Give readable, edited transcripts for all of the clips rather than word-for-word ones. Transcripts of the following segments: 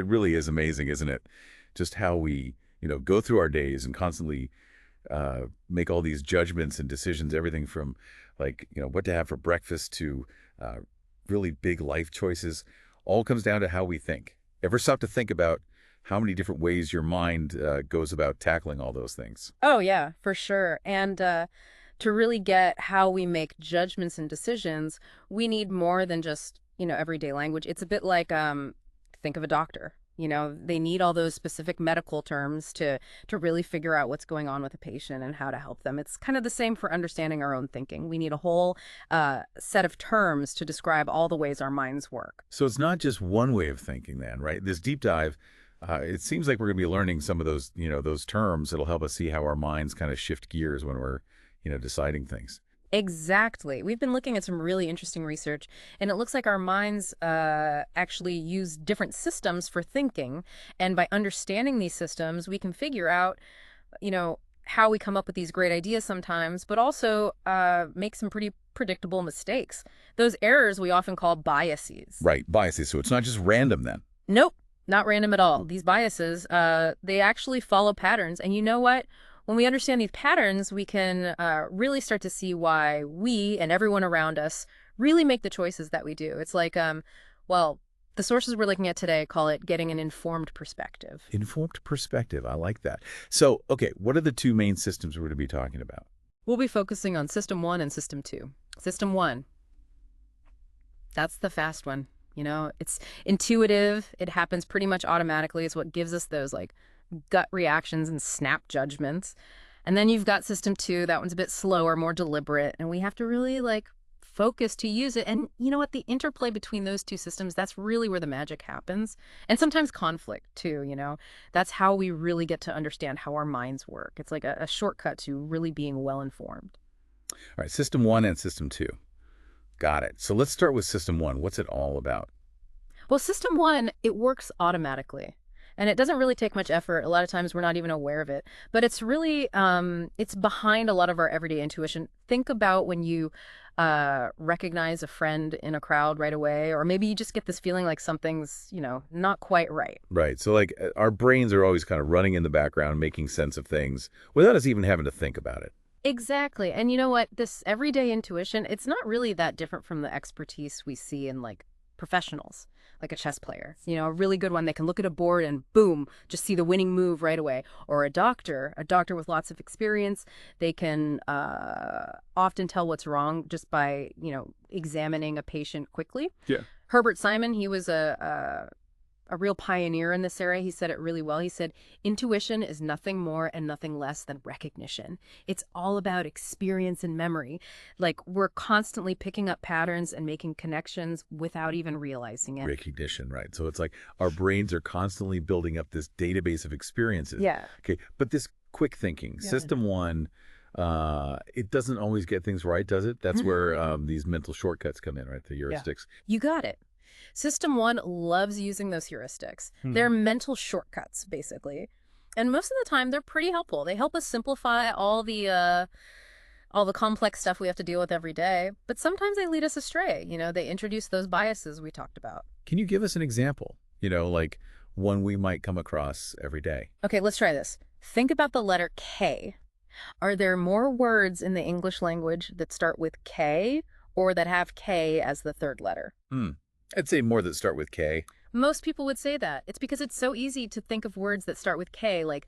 It really is amazing, isn't it? Just how we, go through our days and constantly make all these judgments and decisions, everything from like, what to have for breakfast to uh, really big life choices, all comes down to how we think. Ever stop to think about how many different ways your mind goes about tackling all those things? Oh, yeah, for sure. And to really get how we make judgments and decisions, we need more than just, everyday language. It's a bit like think of a doctor. They need all those specific medical terms to really figure out what's going on with a patient and how to help them. It's kind of the same for understanding our own thinking. We need a whole set of terms to describe all the ways our minds work. So it's not just one way of thinking then, right? This deep dive, it seems like we're going to be learning some of those, those terms that'll help us see how our minds kind of shift gears when we're, deciding things. Exactly. We've been looking at some really interesting research, and it looks like our minds actually use different systems for thinking. And by understanding these systems, we can figure out, how we come up with these great ideas sometimes, but also make some pretty predictable mistakes. Those errors we often call biases. Right, biases. So it's not just random then. Nope, not random at all. These biases, they actually follow patterns. And you know what? When we understand these patterns, we can really start to see why we and everyone around us really make the choices that we do. It's like, well, the sources we're looking at today call it getting an informed perspective. Informed perspective. I like that. So, okay, what are the two main systems we're going to be talking about? We'll be focusing on System 1 and System 2. System 1, that's the fast one. It's intuitive. It happens pretty much automatically. It's what gives us those like gut reactions and snap judgments. And then you've got System 2. That one's a bit slower, more deliberate, and we have to really like focus to use it. And you know what? The interplay between those two systems, that's really where the magic happens. And sometimes conflict too. That's how we really get to understand how our minds work. It's like a shortcut to really being well informed. All right, System 1 and System 2. Got it. So let's start with System 1. What's it all about? Well, System 1, it works automatically. And it doesn't really take much effort. A lot of times we're not even aware of it. But it's really, it's behind a lot of our everyday intuition. Think about when you recognize a friend in a crowd right away, or maybe you just get this feeling like something's, not quite right. Right. So like our brains are always kind of running in the background, making sense of things without us even having to think about it. Exactly. And you know what? This everyday intuition, it's not really that different from the expertise we see in like professionals, like a chess player. A really good one. They can look at a board and boom, just see the winning move right away. Or a doctor with lots of experience. They can often tell what's wrong just by, examining a patient quickly. Yeah. Herbert Simon, he was a real pioneer in this area. He said it really well. He said, intuition is nothing more and nothing less than recognition. It's all about experience and memory. Like we're constantly picking up patterns and making connections without even realizing it. Recognition, right? So it's like our brains are constantly building up this database of experiences. Yeah. Okay, but this quick thinking, Yeah. System 1, it doesn't always get things right, does it? That's where these mental shortcuts come in, right? The heuristics. You got it. System 1 loves using those heuristics. They're mental shortcuts, basically. And most of the time, they're pretty helpful. They help us simplify all the complex stuff we have to deal with every day. But sometimes they lead us astray. They introduce those biases we talked about. Can you give us an example? Like one we might come across every day. Okay, let's try this. Think about the letter K. Are there more words in the English language that start with K or that have K as the third letter? I'd say more that start with K. Most people would say that. It's because it's so easy to think of words that start with K, like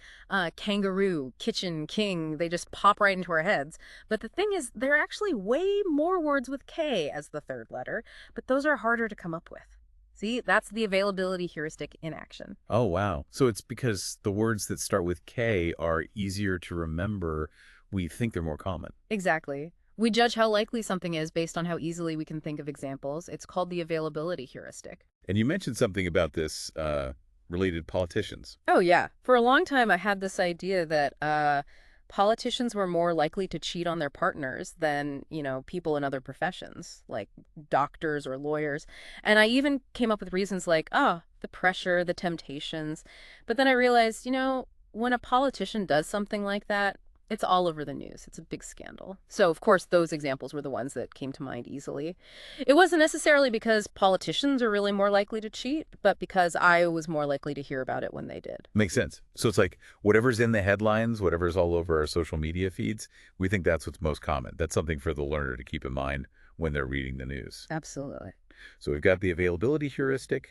kangaroo, kitchen, king. They just pop right into our heads. But the thing is, there are actually way more words with K as the third letter, but those are harder to come up with. See, that's the availability heuristic in action. Oh, wow. So it's because the words that start with K are easier to remember. We think they're more common. Exactly. We judge how likely something is based on how easily we can think of examples. It's called the availability heuristic. And you mentioned something about this related politicians. Oh, yeah. For a long time, I had this idea that politicians were more likely to cheat on their partners than, people in other professions, like doctors or lawyers. And I even came up with reasons like, the pressure, the temptations. But then I realized, when a politician does something like that, It's all over the news. It's a big scandal. So, of course, those examples were the ones that came to mind easily. It wasn't necessarily because politicians are really more likely to cheat, but because I was more likely to hear about it when they did. Makes sense. So it's like whatever's in the headlines, whatever's all over our social media feeds, we think that's what's most common. That's something for the learner to keep in mind when they're reading the news. Absolutely. So we've got the availability heuristic.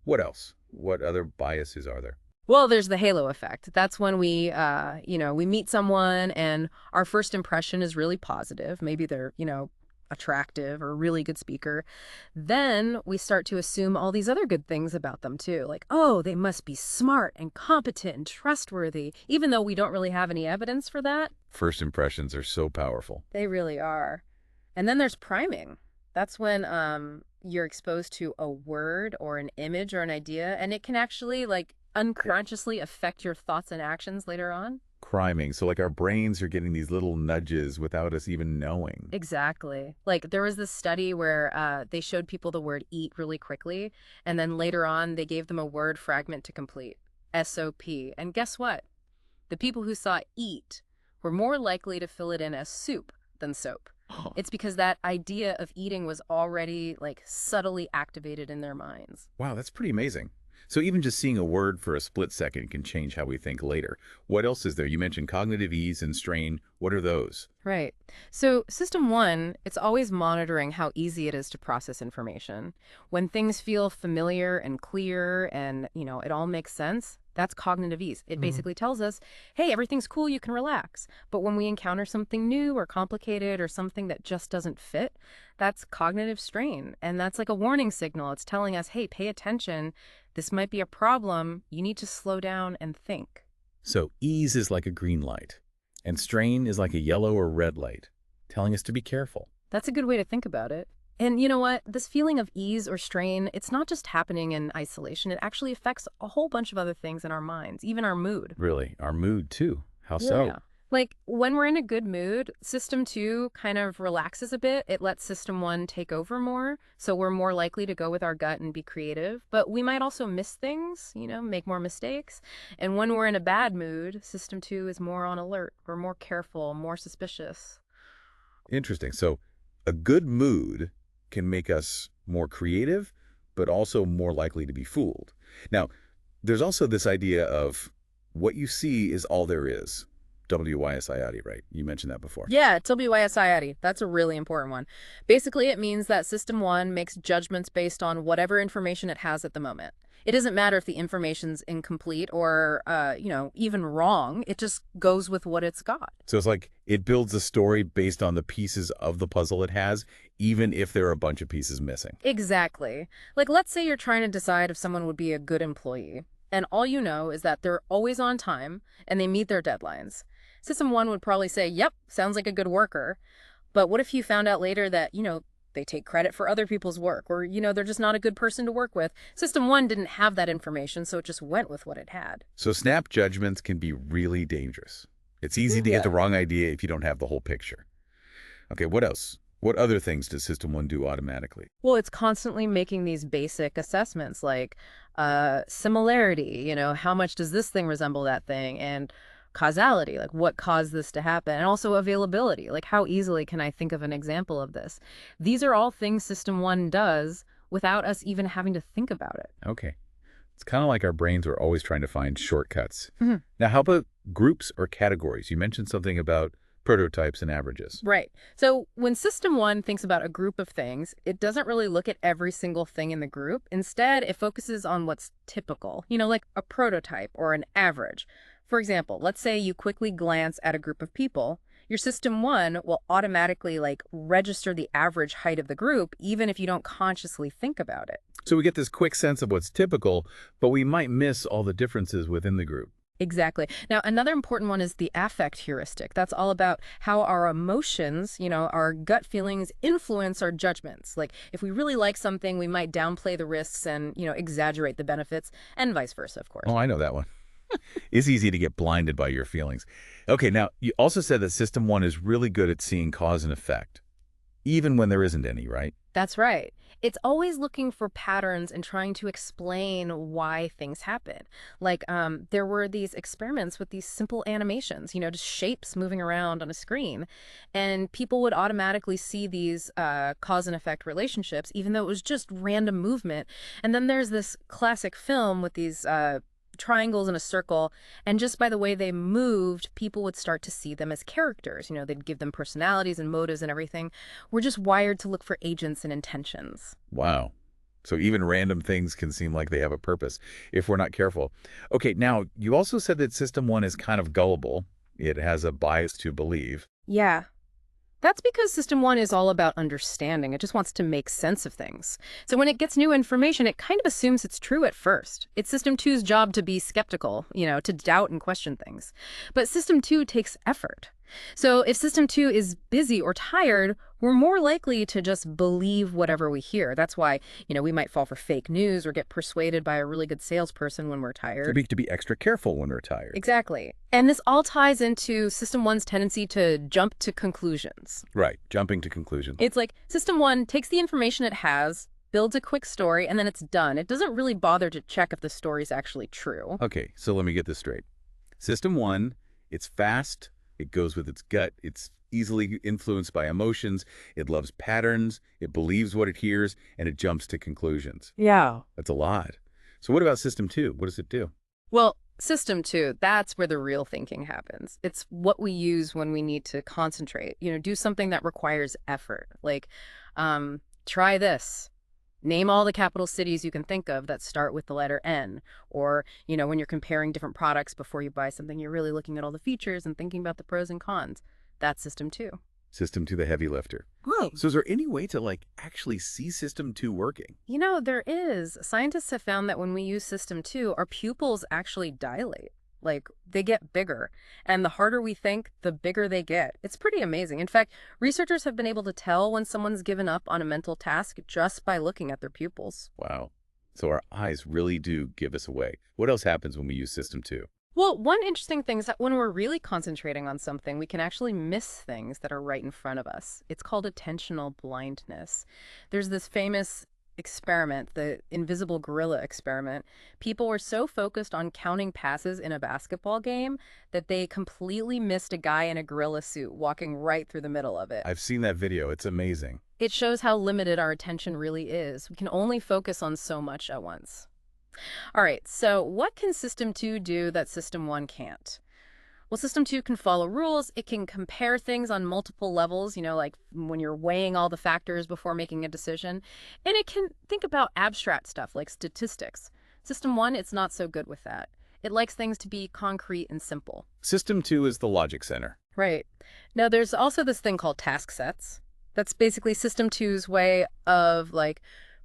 What else? What other biases are there? Well, there's the halo effect. That's when we meet someone and our first impression is really positive. Maybe they're, attractive or a really good speaker. Then we start to assume all these other good things about them too. Like, oh, they must be smart and competent and trustworthy, even though we don't really have any evidence for that. First impressions are so powerful. They really are. And then there's priming. That's when you're exposed to a word or an image or an idea, and it can actually unconsciously affect your thoughts and actions later on. Priming. So like our brains are getting these little nudges without us even knowing. Exactly. Like there was this study where they showed people the word eat really quickly, and then later on they gave them a word fragment to complete, SOP. And guess what? The people who saw eat were more likely to fill it in as soup than soap. It's because that idea of eating was already subtly activated in their minds. Wow, that's pretty amazing. So even just seeing a word for a split second can change how we think later. What else is there? You mentioned cognitive ease and strain. What are those? Right. So system one, it's always monitoring how easy it is to process information. When things feel familiar and clear and, it all makes sense, that's cognitive ease. It basically tells us, hey, everything's cool, you can relax. But when we encounter something new or complicated or something that just doesn't fit, that's cognitive strain. And that's like a warning signal. It's telling us, hey, pay attention. This might be a problem. You need to slow down and think. So ease is like a green light, and strain is like a yellow or red light, telling us to be careful. That's a good way to think about it. And you know what? This feeling of ease or strain, it's not just happening in isolation. It actually affects a whole bunch of other things in our minds, even our mood. Really? Our mood, too. How so? Yeah. Like when we're in a good mood, system two kind of relaxes a bit. It lets system one take over more. So we're more likely to go with our gut and be creative. But we might also miss things, make more mistakes. And when we're in a bad mood, system two is more on alert. We're more careful, more suspicious. Interesting. So a good mood can make us more creative, but also more likely to be fooled. Now, there's also this idea of what you see is all there is. WYSIATI, right? You mentioned that before. Yeah, WYSIATI. That's a really important one. Basically, it means that system one makes judgments based on whatever information it has at the moment. It doesn't matter if the information's incomplete or, even wrong. It just goes with what it's got. So it's like it builds a story based on the pieces of the puzzle it has, even if there are a bunch of pieces missing. Exactly. Like, let's say you're trying to decide if someone would be a good employee, and all you know is that they're always on time and they meet their deadlines. System one would probably say, yep, sounds like a good worker. But what if you found out later that, they take credit for other people's work or, they're just not a good person to work with? System one didn't have that information, so it just went with what it had. So snap judgments can be really dangerous. It's easy to get the wrong idea if you don't have the whole picture. Okay, what else? What other things does system one do automatically? Well, it's constantly making these basic assessments like similarity, how much does this thing resemble that thing? And causality, like what caused this to happen, and also availability, like how easily can I think of an example of this? These are all things system one does without us even having to think about it. Okay. It's kind of like our brains are always trying to find shortcuts. Now, how about groups or categories? You mentioned something about prototypes and averages. Right. So when system one thinks about a group of things, it doesn't really look at every single thing in the group. Instead, it focuses on what's typical, like a prototype or an average. For example, let's say you quickly glance at a group of people. Your system one will automatically register the average height of the group, even if you don't consciously think about it. So we get this quick sense of what's typical, but we might miss all the differences within the group. Exactly. Now, another important one is the affect heuristic. That's all about how our emotions, our gut feelings influence our judgments. Like if we really like something, we might downplay the risks and, exaggerate the benefits, and vice versa, of course. Oh, I know that one. It's easy to get blinded by your feelings. Okay, now, you also said that system one is really good at seeing cause and effect, even when there isn't any, right? That's right. It's always looking for patterns and trying to explain why things happen. Like, there were these experiments with these simple animations, just shapes moving around on a screen. And people would automatically see these cause and effect relationships, even though it was just random movement. And then there's this classic film with these triangles in a circle, and just by the way they moved, people would start to see them as characters. They'd give them personalities and motives and everything. We're just wired to look for agents and intentions. Wow. So even random things can seem like they have a purpose if we're not careful. Okay, now you also said that system one is kind of gullible. It has a bias to believe. Yeah. That's because System 1 is all about understanding. It just wants to make sense of things. So when it gets new information, it kind of assumes it's true at first. It's System 2's job to be skeptical, to doubt and question things. But System 2 takes effort. So if System 2 is busy or tired, we're more likely to just believe whatever we hear. That's why, we might fall for fake news or get persuaded by a really good salesperson when we're tired. To be extra careful when we're tired. Exactly. And this all ties into System 1's tendency to jump to conclusions. Right, jumping to conclusions. It's like System 1 takes the information it has, builds a quick story, and then it's done. It doesn't really bother to check if the story's actually true. Okay, so let me get this straight. System one, it's fast, it goes with its gut, it's easily influenced by emotions, it loves patterns, it believes what it hears, and it jumps to conclusions. Yeah. That's a lot. So what about system two? What does it do? Well, System 2, that's where the real thinking happens. It's what we use when we need to concentrate, do something that requires effort. Like, try this. Name all the capital cities you can think of that start with the letter N. Or, when you're comparing different products before you buy something, you're really looking at all the features and thinking about the pros and cons. That's System 2. System two, the heavy lifter. Right. So is there any way to, actually see system two working? There is. Scientists have found that when we use System 2, our pupils actually dilate. Like, they get bigger. And the harder we think, the bigger they get. It's pretty amazing. In fact, researchers have been able to tell when someone's given up on a mental task just by looking at their pupils. Wow. So our eyes really do give us away. What else happens when we use system two? Well, one interesting thing is that when we're really concentrating on something, we can actually miss things that are right in front of us. It's called attentional blindness. There's this famous experiment, the invisible gorilla experiment. People were so focused on counting passes in a basketball game that they completely missed a guy in a gorilla suit walking right through the middle of it. I've seen that video. It's amazing. It shows how limited our attention really is. We can only focus on so much at once. All right, so what can System 2 do that System 1 can't? Well, System 2 can follow rules. It can compare things on multiple levels, like when you're weighing all the factors before making a decision. And it can think about abstract stuff like statistics. System 1, it's not so good with that. It likes things to be concrete and simple. System two is the logic center. Right. Now, there's also this thing called task sets. That's basically System 2's way of,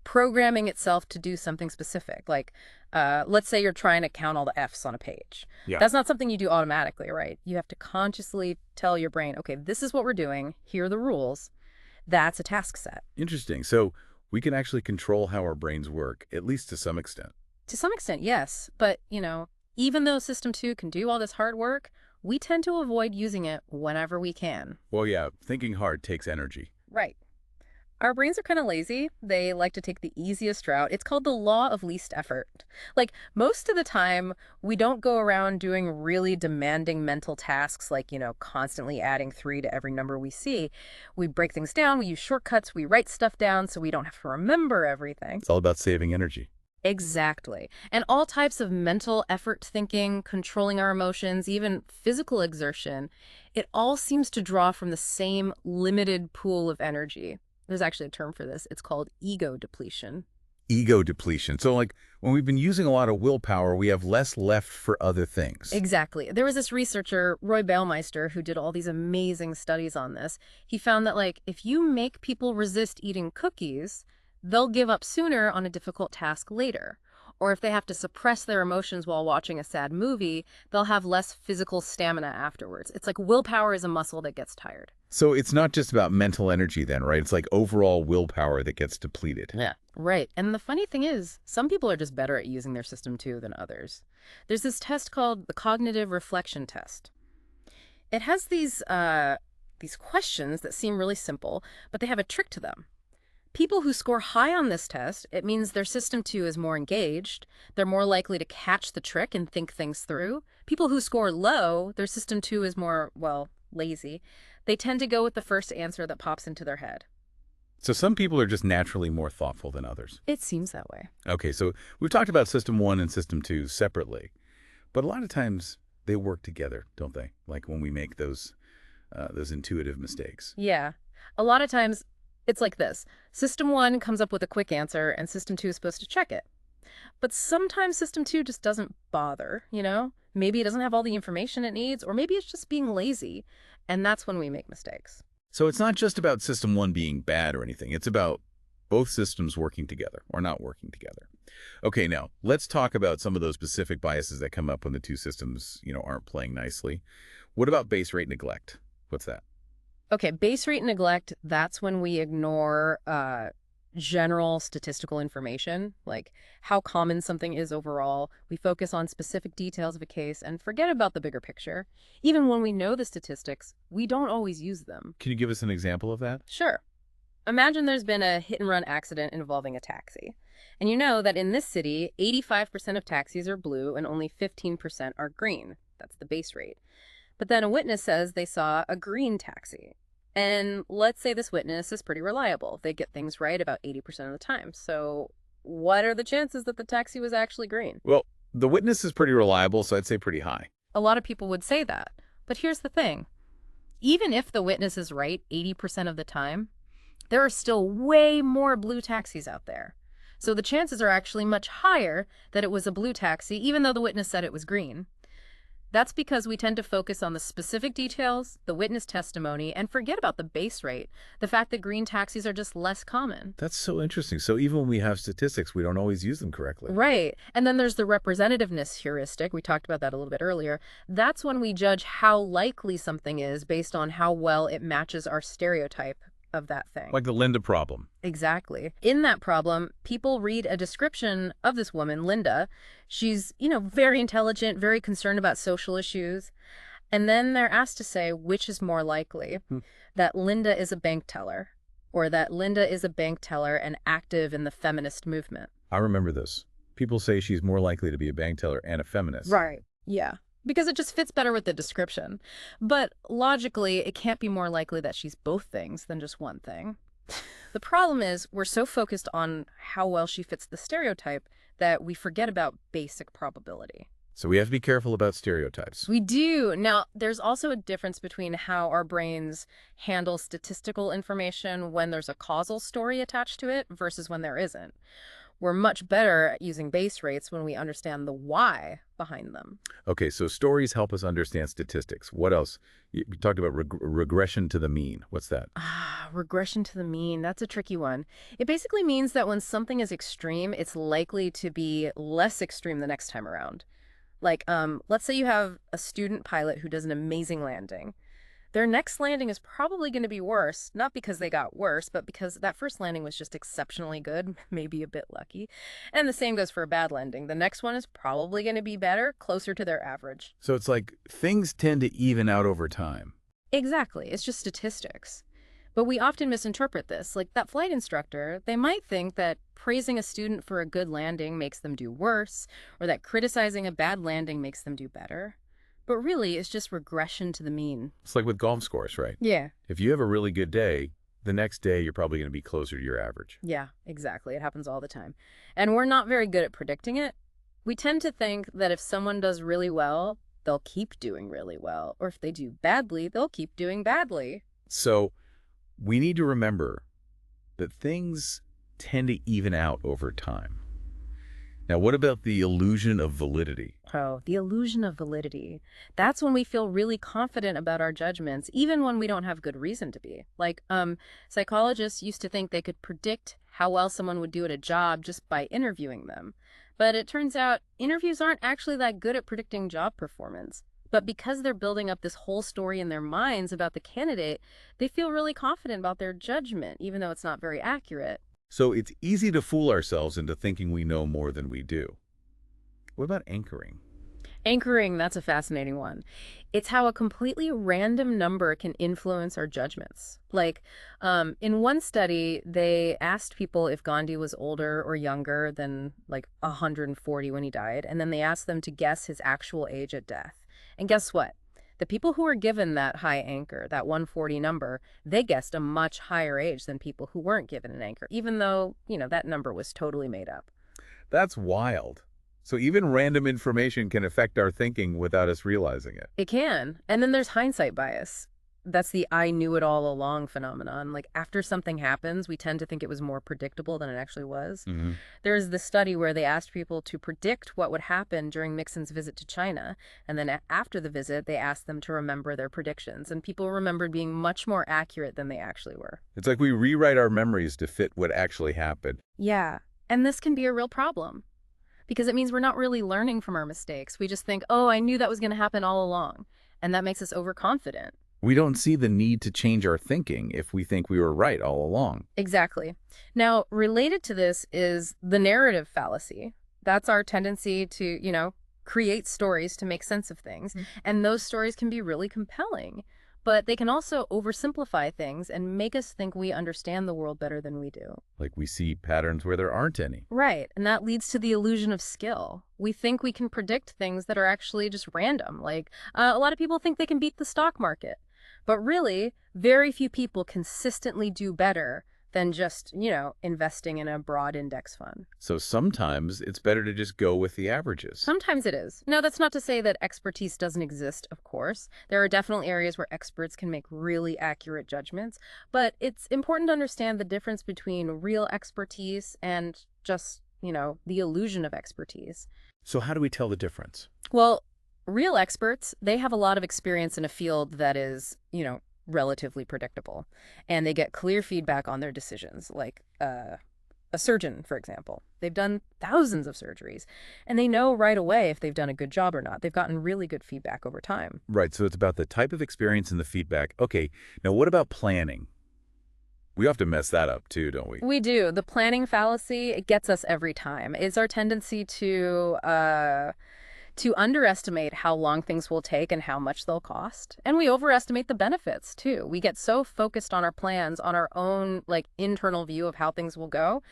programming itself to do something specific. Like, let's say you're trying to count all the F's on a page. Yeah. That's not something you do automatically, right? You have to consciously tell your brain, okay, this is what we're doing. Here are the rules. That's a task set. Interesting. So we can actually control how our brains work, at least to some extent. To some extent, yes. But, even though System 2 can do all this hard work, we tend to avoid using it whenever we can. Well, yeah, thinking hard takes energy. Right. Our brains are kind of lazy. They like to take the easiest route. It's called the law of least effort. Most of the time, we don't go around doing really demanding mental tasks like, constantly adding 3 to every number we see. We break things down, we use shortcuts, we write stuff down so we don't have to remember everything. It's all about saving energy. Exactly. And all types of mental effort thinking, controlling our emotions, even physical exertion, it all seems to draw from the same limited pool of energy. There's actually a term for this. It's called ego depletion. Ego depletion. So when we've been using a lot of willpower, we have less left for other things. Exactly. There was this researcher, Roy Baumeister, who did all these amazing studies on this. He found that if you make people resist eating cookies, they'll give up sooner on a difficult task later. Or if they have to suppress their emotions while watching a sad movie, they'll have less physical stamina afterwards. It's like willpower is a muscle that gets tired. So it's not just about mental energy then, right? It's like overall willpower that gets depleted. Yeah. Right. And the funny thing is, some people are just better at using their System 2 than others. There's this test called the cognitive reflection test. It has these questions that seem really simple, but they have a trick to them. People who score high on this test, it means their system 2 is more engaged. They're more likely to catch the trick and think things through. People who score low, their system 2 is more, well, lazy. They tend to go with the first answer that pops into their head. So some people are just naturally more thoughtful than others. It seems that way. Okay, so we've talked about system 1 and system 2 separately, but a lot of times they work together, don't they? Like when we make those intuitive mistakes. Yeah. A lot of times it's like this. System 1 comes up with a quick answer and system 2 is supposed to check it. But sometimes system 2 just doesn't bother, you know? Maybe it doesn't have all the information it needs, or maybe it's just being lazy. And that's when we make mistakes. So it's not just about system 1 being bad or anything. It's about both systems working together or not working together. Okay, now let's talk about some of those specific biases that come up when the two systems, aren't playing nicely. What about base rate neglect? What's that? Okay, base rate neglect, that's when we ignore general statistical information, like how common something is overall. We focus on specific details of a case and forget about the bigger picture. Even when we know the statistics, we don't always use them. Can you give us an example of that? Sure. Imagine there's been a hit-and-run accident involving a taxi. And you know that in this city, 85% of taxis are blue and only 15% are green. That's the base rate. But then a witness says they saw a green taxi. And let's say this witness is pretty reliable. They get things right about 80% of the time. So what are the chances that the taxi was actually green? Well, the witness is pretty reliable, so I'd say pretty high. A lot of people would say that. But here's the thing. Even if the witness is right 80% of the time, there are still way more blue taxis out there. So the chances are actually much higher that it was a blue taxi, even though the witness said it was green. That's because we tend to focus on the specific details, the witness testimony, and forget about the base rate, the fact that green taxis are just less common. That's so interesting. So even when we have statistics, we don't always use them correctly. Right. And then there's the representativeness heuristic. We talked about that a little bit earlier. That's when we judge how likely something is based on how well it matches our stereotype of that thing. Like the Linda problem. Exactly. In that problem, people read a description of this woman, Linda. She's, very intelligent, very concerned about social issues. And then they're asked to say which is more likely, that Linda is a bank teller or that Linda is a bank teller and active in the feminist movement. I remember this. People say she's more likely to be a bank teller and a feminist. Right. Yeah. Because it just fits better with the description. But logically, it can't be more likely that she's both things than just one thing. The problem is we're so focused on how well she fits the stereotype that we forget about basic probability. So we have to be careful about stereotypes. We do. Now, there's also a difference between how our brains handle statistical information when there's a causal story attached to it versus when there isn't. We're much better at using base rates when we understand the why behind them. Okay, so stories help us understand statistics. What else? You talked about regression to the mean. What's that? Regression to the mean, that's a tricky one. It basically means that when something is extreme, it's likely to be less extreme the next time around. Like, let's say you have a student pilot who does an amazing landing. Their next landing is probably going to be worse, not because they got worse, but because that first landing was just exceptionally good, maybe a bit lucky. And the same goes for a bad landing. The next one is probably going to be better, closer to their average. So it's like things tend to even out over time. Exactly. It's just statistics. But we often misinterpret this. Like that flight instructor, they might think that praising a student for a good landing makes them do worse, or that criticizing a bad landing makes them do better. But really, it's just regression to the mean. It's like with golf scores, right? Yeah. If you have a really good day, the next day you're probably going to be closer to your average. Yeah, exactly. It happens all the time. And we're not very good at predicting it. We tend to think that if someone does really well, they'll keep doing really well. Or if they do badly, they'll keep doing badly. So we need to remember that things tend to even out over time. Now, what about the illusion of validity? Oh, the illusion of validity. That's when we feel really confident about our judgments, even when we don't have good reason to be. Like, psychologists used to think they could predict how well someone would do at a job just by interviewing them. But it turns out interviews aren't actually that good at predicting job performance. But because they're building up this whole story in their minds about the candidate, they feel really confident about their judgment, even though it's not very accurate. So it's easy to fool ourselves into thinking we know more than we do. What about anchoring? Anchoring, that's a fascinating one. It's how a completely random number can influence our judgments. Like, in one study, they asked people if Gandhi was older or younger than like 140 when he died, and then they asked them to guess his actual age at death. And guess what? The people who were given that high anchor, that 140 number, they guessed a much higher age than people who weren't given an anchor, even though, that number was totally made up. That's wild. So even random information can affect our thinking without us realizing it. It can. And then there's hindsight bias. That's the I knew it all along phenomenon. Like after something happens, we tend to think it was more predictable than it actually was. Hmm. There's this study where they asked people to predict what would happen during Nixon's visit to China. And then after the visit, they asked them to remember their predictions. And people remembered being much more accurate than they actually were. It's like we rewrite our memories to fit what actually happened. Yeah. And this can be a real problem because it means we're not really learning from our mistakes. We just think, oh, I knew that was going to happen all along. And that makes us overconfident. We don't see the need to change our thinking if we think we were right all along. Exactly. Now, related to this is the narrative fallacy. That's our tendency to, create stories to make sense of things. And those stories can be really compelling, but they can also oversimplify things and make us think we understand the world better than we do. Like we see patterns where there aren't any. Right. And that leads to the illusion of skill. We think we can predict things that are actually just random. Like a lot of people think they can beat the stock market. But really, very few people consistently do better than just, investing in a broad index fund. So sometimes it's better to just go with the averages. Sometimes it is. Now, that's not to say that expertise doesn't exist, of course. There are definitely areas where experts can make really accurate judgments, but it's important to understand the difference between real expertise and just, the illusion of expertise. So how do we tell the difference? Well, real experts, they have a lot of experience in a field that is, relatively predictable. And they get clear feedback on their decisions, like a surgeon, for example. They've done thousands of surgeries, and they know right away if they've done a good job or not. They've gotten really good feedback over time. Right, so it's about the type of experience and the feedback. Okay, now what about planning? We often mess that up too, don't we? We do. The planning fallacy, it gets us every time. It's our tendency to underestimate how long things will take and how much they'll cost. And we overestimate the benefits, too. We get so focused on our plans, on our own, internal view of how things will go,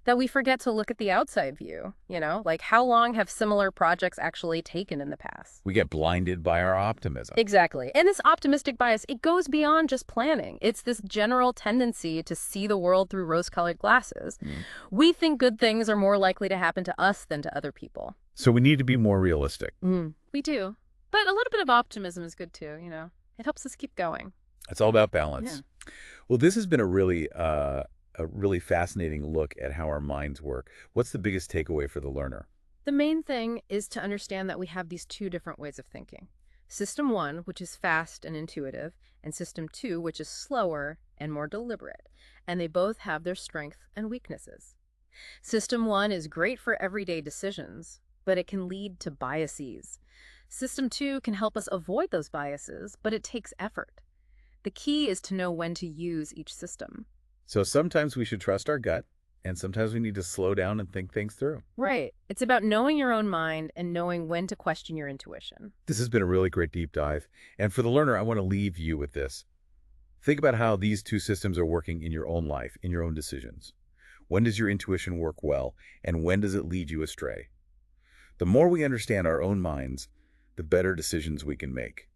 that we forget to look at the outside view, Like, how long have similar projects actually taken in the past? We get blinded by our optimism. Exactly. And this optimistic bias, it goes beyond just planning. It's this general tendency to see the world through rose-colored glasses. We think good things are more likely to happen to us than to other people. So we need to be more realistic. We do. But a little bit of optimism is good too, It helps us keep going. It's all about balance. Yeah. Well, this has been a really fascinating look at how our minds work. What's the biggest takeaway for the learner? The main thing is to understand that we have these two different ways of thinking. System 1, which is fast and intuitive, and System 2, which is slower and more deliberate. And they both have their strengths and weaknesses. System 1 is great for everyday decisions, but it can lead to biases. System 2 can help us avoid those biases, but it takes effort. The key is to know when to use each system. So sometimes we should trust our gut, and sometimes we need to slow down and think things through. Right. It's about knowing your own mind and knowing when to question your intuition. This has been a really great deep dive. And for the learner, I want to leave you with this. Think about how these two systems are working in your own life, in your own decisions. When does your intuition work well, and when does it lead you astray? The more we understand our own minds, the better decisions we can make.